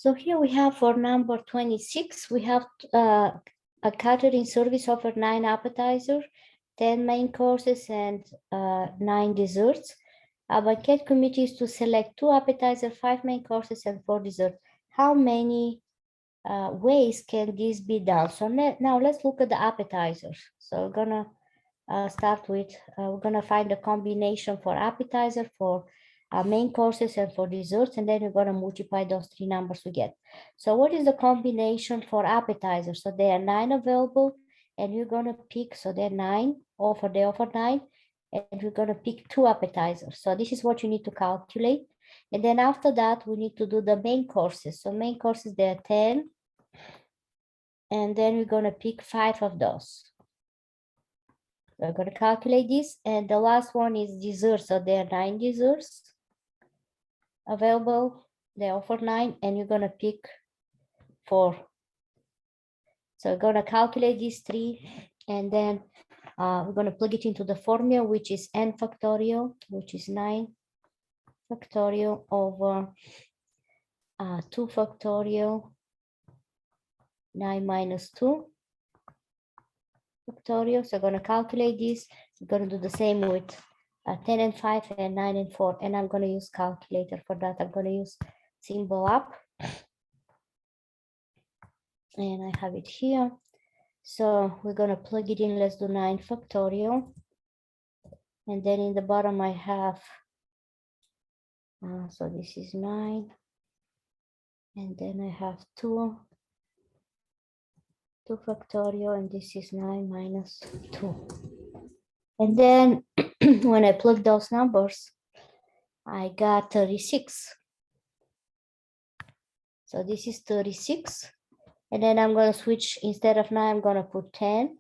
So here we have for number 26, we have a catering service offered 9 appetizers, 10 main courses, and 9 desserts. A banquet committee is to select 2 appetizers, 5 main courses, and 4 desserts. How many ways can this be done? So now let's look at the appetizers. So we're gonna start with, we're gonna find a combination for appetizer, for main courses, and for desserts, and then we're gonna multiply those 3 numbers we get. So what is the combination for appetizers? So there are 9 available, and you're gonna pick, so there are 9, they offer 9, and we're gonna pick 2 appetizers. So this is what you need to calculate. And then after that, we need to do the main courses. So main courses, there are 10, and then we're gonna pick 5 of those. We're going to calculate this, and the last one is desserts. So there are 9 desserts available. They offer 9, and you're going to pick 4. So we're going to calculate these 3, and then we're going to plug it into the formula, which is n factorial, which is 9 factorial over 2 factorial, 9 minus 2 factorial. So I'm going to calculate this. I'm going to do the same with 10 and 5 and 9 and 4. And I'm going to use calculator for that. I'm going to use symbol up. And I have it here. So we're going to plug it in. Let's do 9 factorial. And then in the bottom I have, so this is 9. And then I have 2 factorial, and this is 9 minus 2. And then when I plug those numbers, I got 36. So this is 36. And then I'm going to switch, instead of 9, I'm going to put 10.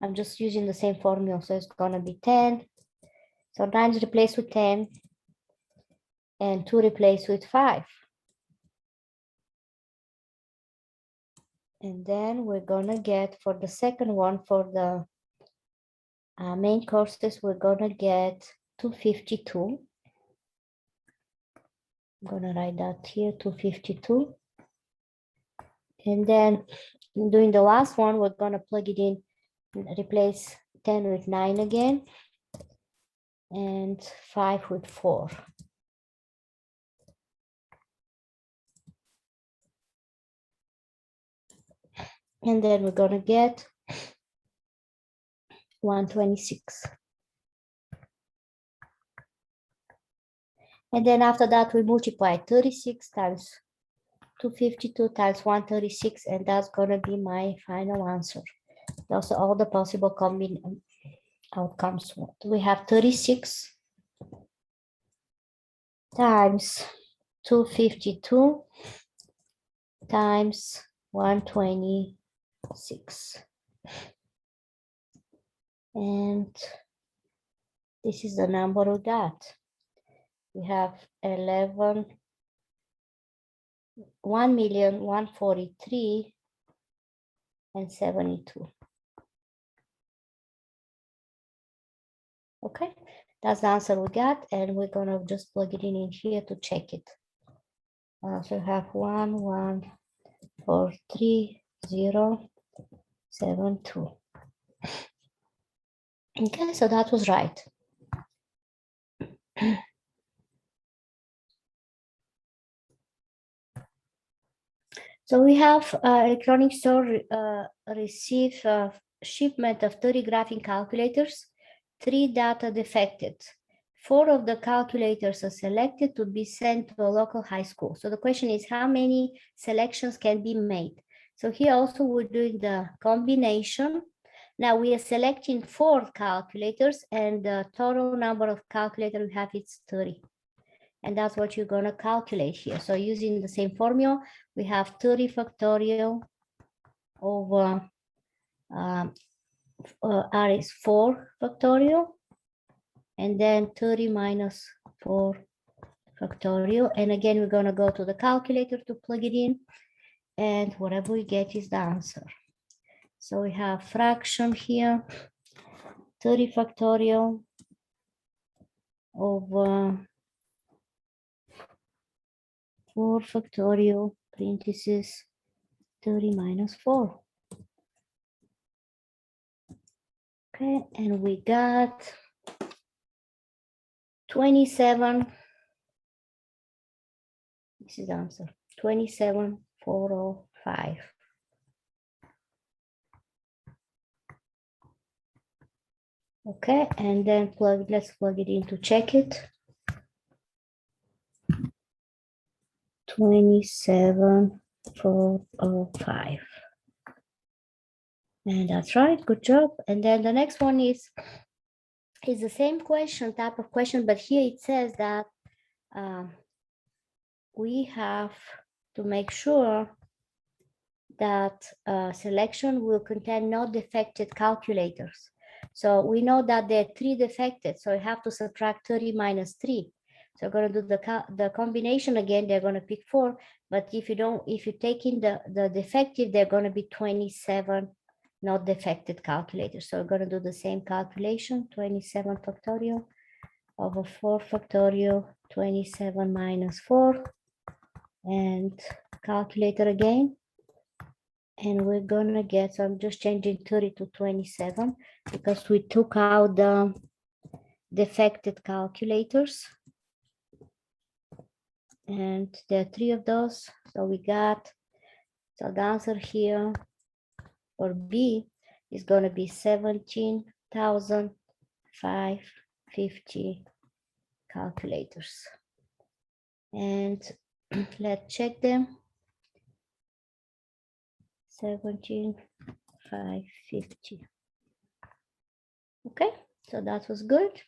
I'm just using the same formula. So it's going to be 10. So 9 is replaced with 10. And 2 replaced with 5. And then we're going to get, for the second one, for the main courses, we're going to get 252. I'm going to write that here, 252. And then doing the last one, we're going to plug it in, replace 10 with 9 again, and 5 with 4. And then we're going to get 126. And then after that, we multiply 36 times 252 times 136, and that's going to be my final answer. Those are all the possible outcomes. We have 36 times 252 times 126. And this is the number we got. We have 1,143,072. Okay, that's the answer we got, and we're gonna just plug it in here to check it. So we have 1,143,072. Okay, so that was right. So we have electronic store receive a shipment of 30 graphing calculators, 3 data defected. 4 of the calculators are selected to be sent to a local high school. So the question is, how many selections can be made? So here also we're doing the combination. Now we are selecting 4 calculators, and the total number of calculators we have is 30. And that's what you're going to calculate here. So using the same formula, we have 30 factorial over R is 4 factorial, and then 30 minus 4 factorial. And again, we're going to go to the calculator to plug it in, and whatever we get is the answer. So we have fraction here, 30 factorial over 4 factorial parentheses 30 minus 4. Okay, and we got 27. This is the answer, 27,405. Okay, and then let's plug it in to check it. 27,405. And that's right, good job. And then the next one is the same question, type of question, but here it says that we have to make sure that selection will contain no defected calculators. So we know that there are 3 defected, so we have to subtract 30 minus 3. So we're going to do the combination again. They're going to pick 4, but if you take in the defective, they're going to be 27 not defected calculators. So we're going to do the same calculation, 27 factorial over 4 factorial, 27 minus 4, and calculator again. And we're gonna get, so I'm just changing 30 to 27 because we took out the defected calculators. And there are 3 of those. So we got, so the answer here for B is gonna be 17,550 calculators. And let's check them. 17,550. Okay, so that was good.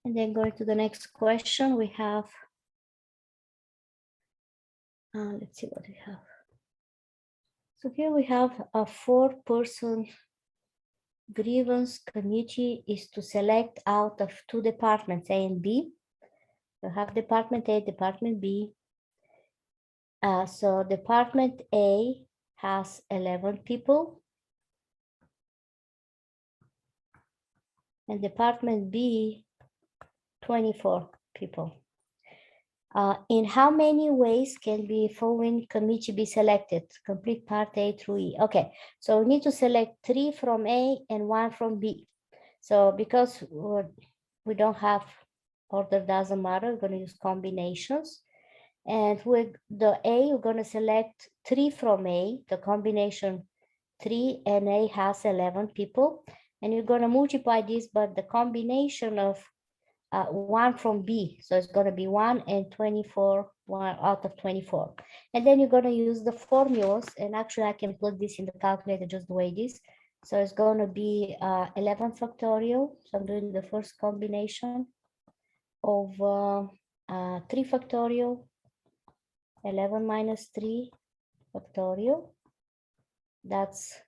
And then going to the next question, we have, let's see what we have. So here we have a 4-person grievance committee is to select out of 2 departments, A and B. You have Department A, Department B. So Department A has 11 people. And Department B, 24 people. In how many ways can the following committee be selected? Complete part A through E. Okay, so we need to select 3 from A and 1 from B. So because we don't have order, doesn't matter, we're going to use combinations. And with the A, we're going to select 3 from A, the combination 3, and A has 11 people. And you're going to multiply this by the combination of 1 from B. So it's going to be 1 and 24, 1 out of 24. And then you're going to use the formulas. And actually, I can plug this in the calculator just the way it is. So it's going to be 11 factorial. So I'm doing the first combination of 3 factorial, 11 minus 3 factorial. That's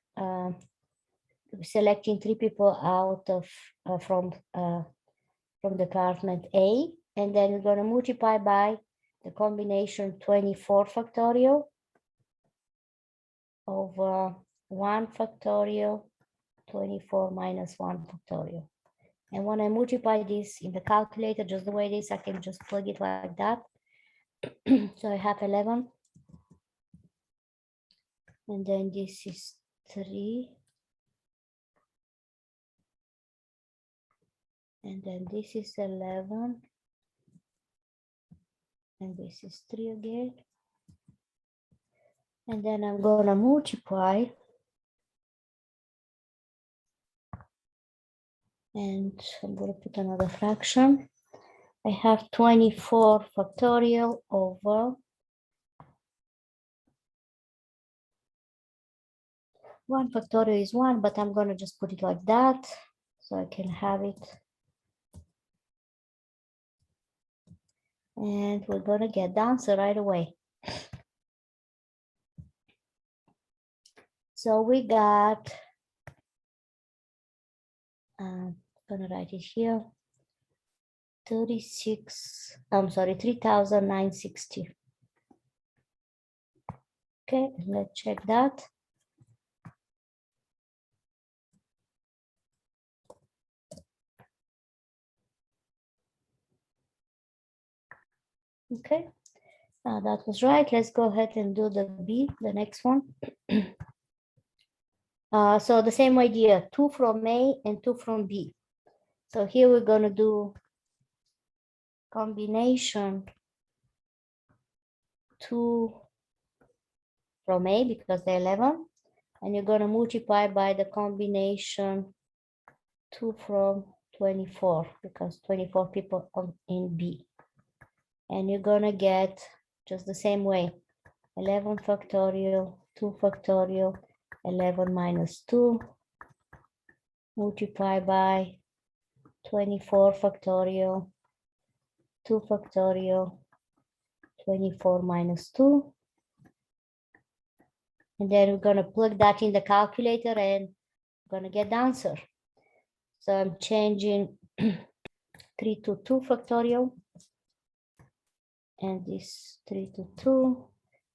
selecting 3 people out of from Department A, and then we're going to multiply by the combination 24 factorial over 1 factorial, 24 minus 1 factorial. And when I multiply this in the calculator, just the way it is, I can just plug it like that. So I have 11. And then this is 3. And then this is 11. And this is 3 again. And then I'm going to multiply. And I'm going to put another fraction. I have 24 factorial over 1 factorial is 1, but I'm going to just put it like that so I can have it. And we're going to get the answer right away. So we got, I'm going to write it here, 3,960. Okay, let's check that. Okay, That was right. Let's go ahead and do the B, the next one. So the same idea, 2 from A and 2 from B. So here we're going to do combination 2 from A because they're 11. And you're going to multiply by the combination 2 from 24 because 24 people are in B. And you're going to get just the same way, 11 factorial, 2 factorial, 11 minus 2, multiply by 24 factorial, 2 factorial, 24 minus 2. And then we're going to plug that in the calculator and we're going to get the answer. So I'm changing 3 to 2 factorial. And this 3 to 2.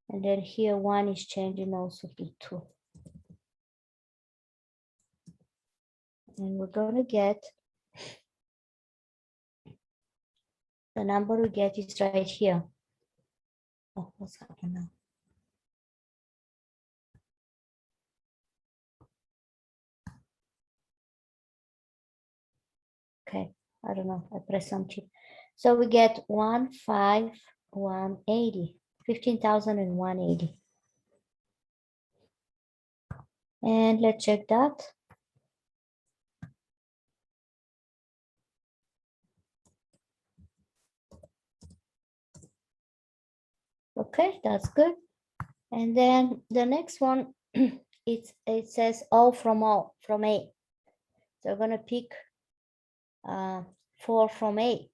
And then here 1 is changing also to 2. And we're going to get, the number we get is right here. Oh, what's happening now? Okay, I don't know, I pressed something. So we get 15,180, 15,180. And let's check that. Okay, that's good. And then the next one, it says all from A. So we're gonna pick 4 from A.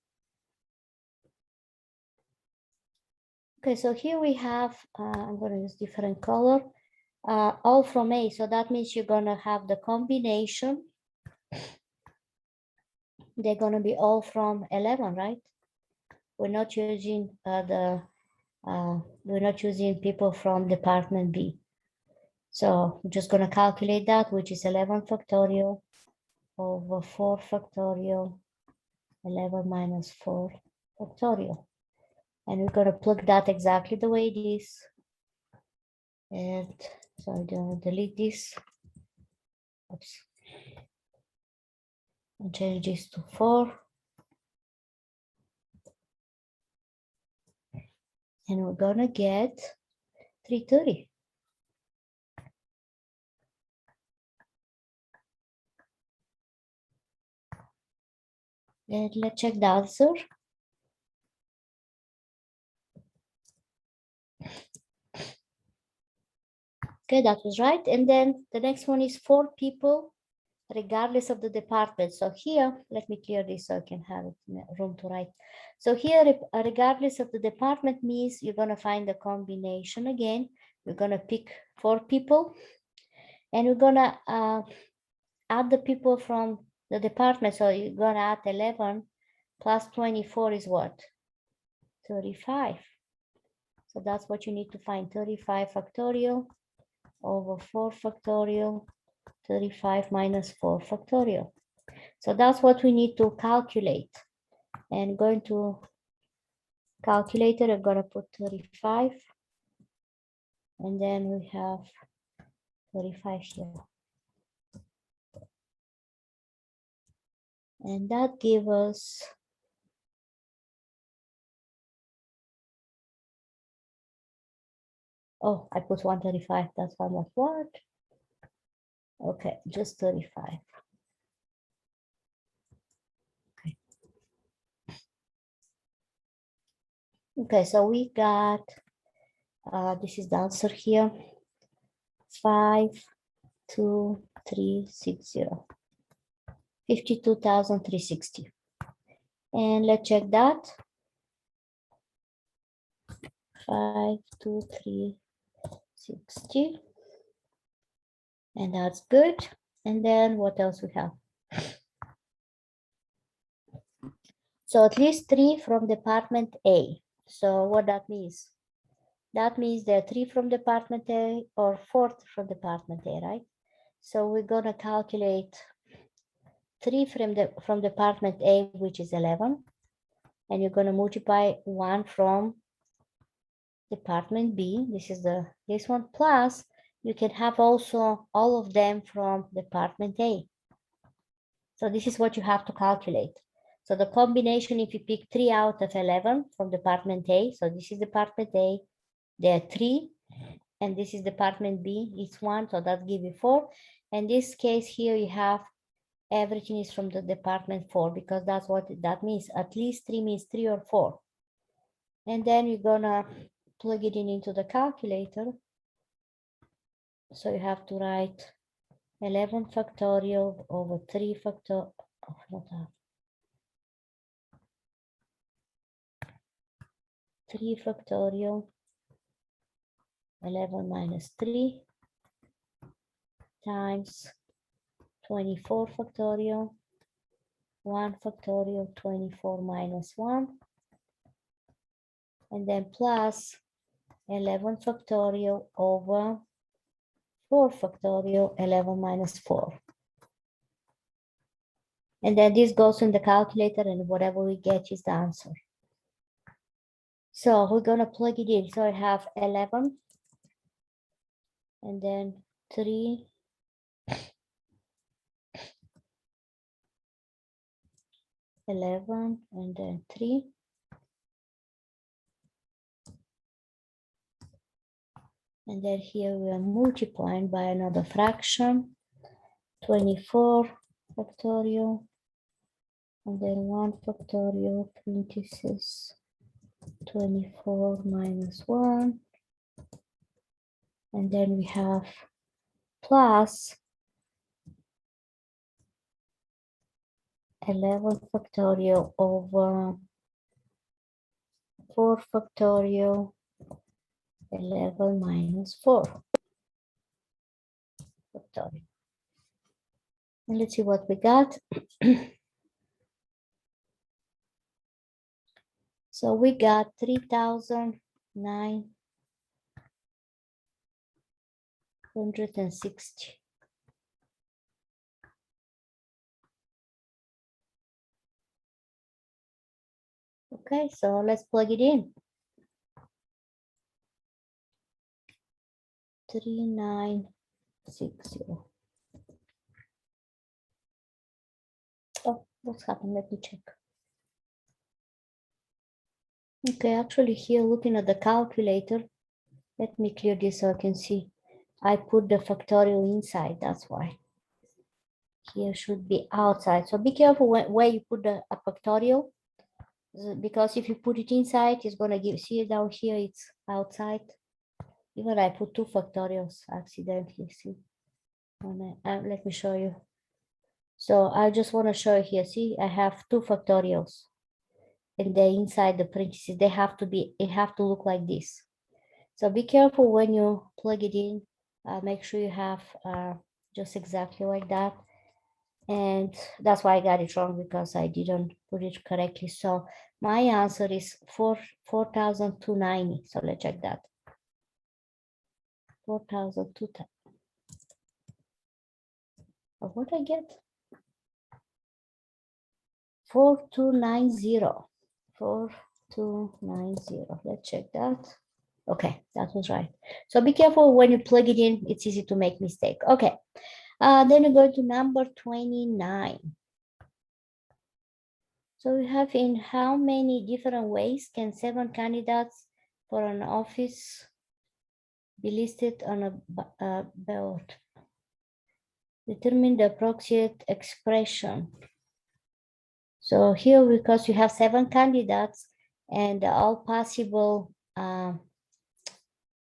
Okay, so here we have, I'm gonna use different color, all from A. So that means you're gonna have the combination. They're gonna be all from 11, right? We're not using we're not using people from department B. So I'm just gonna calculate that, which is 11 factorial over 4 factorial, 11 minus 4 factorial. And we're going to plug that exactly the way it is. And so I'm going to delete this. Oops. And change this to 4. And we're going to get 330. And let's check the answer. Okay, that was right. And then the next one is 4 people, regardless of the department. So here, let me clear this so I can have room to write. So here, regardless of the department means you're going to find the combination again. We're going to pick 4 people. And we're going to add the people from the department. So you're going to add 11 plus 24 is what? 35. So that's what you need to find. 35 factorial over 4 factorial, 35 minus 4 factorial. So that's what we need to calculate. And going to calculator, I'm going to put 35. And then we have 35 here. And that gives us oh, I put 135. That's why I'm like, what? Okay, just 35. Okay. Okay, so we got, this is the answer here, 52360, 52,360. And let's check that. 52360. And that's good. And then what else we have? So at least 3 from department A. So what that means? That means there are 3 from department A or 4 from department A, right? So we're gonna calculate 3 from department A, which is 11. And you're gonna multiply 1 from department B. This is this one, plus you can have also all of them from department A. So this is what you have to calculate. So the combination, if you pick 3 out of 11 from department A, so this is department A, there are 3, and this is department B, it's 1, so that gives you 4. In this case here, you have everything is from the department 4, because that's what that means. At least 3 means 3 or 4. And then you're gonna plug it in into the calculator. So you have to write 11 factorial over 3 factorial, oh, not that. 3 factorial, 11 minus 3 times 24 factorial, 1 factorial, 24 minus 1, and then plus 11 factorial over 4 factorial, 11 minus 4. And then this goes in the calculator, and whatever we get is the answer. So we're going to plug it in. So I have 11, and then 3, 11, and then 3. And then here we are multiplying by another fraction, 24 factorial, and then 1 factorial, parenthesis, 24 minus 1. And then we have plus 11 factorial over 4 factorial, 11 minus 4 factorial. And let's see what we got. So we got 3,960. Okay, so let's plug it in. 3,960. Oh, what's happened? Let me check. Okay, actually here looking at the calculator, let me clear this so I can see. I put the factorial inside, that's why. Here should be outside. So be careful where you put a factorial, because if you put it inside, it's gonna give, see it down here, it's outside. Even I put 2 factorials accidentally, see. Let me show you. So I just wanna show you here, see, I have 2 factorials. And they're inside the parentheses, they have to be, it have to look like this. So be careful when you plug it in. Make sure you have just exactly like that. And that's why I got it wrong, because I didn't put it correctly. So my answer is 4,290. So let's check that. 4,290. What I get? 4290. 4290. Let's check that. Okay, that was right. So be careful when you plug it in. It's easy to make mistake. Okay. Then we go to number 29. So we have, in how many different ways can 7 candidates for an office be listed on a ballot? Determine the approximate expression. So here, because you have 7 candidates and all possible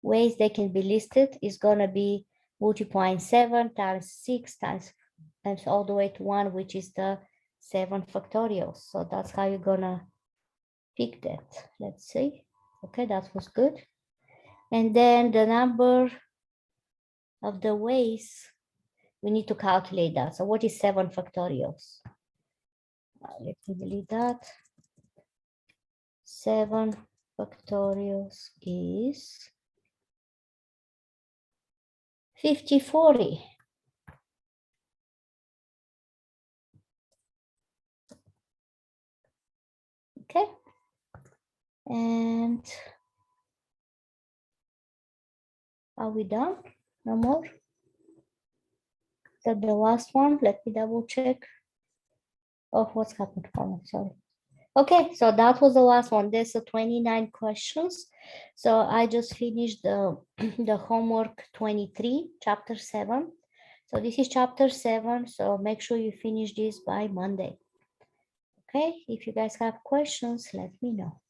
ways they can be listed is going to be multiplying 7 times 6 times all the way to 1, which is the 7 factorials. So that's how you're gonna pick that. Let's see. Okay, that was good. And then the number of the ways, we need to calculate that. So what is 7 factorials? Let me delete that. 7 factorials is 5040. Okay. And Are we done? No more? Is that the last one? Let me double check. Oh, what's happened? Oh, sorry. Okay, so that was the last one. There's 29 questions. So I just finished the, the homework 23, chapter 7. So this is chapter 7. So make sure you finish this by Monday. Okay, if you guys have questions, let me know.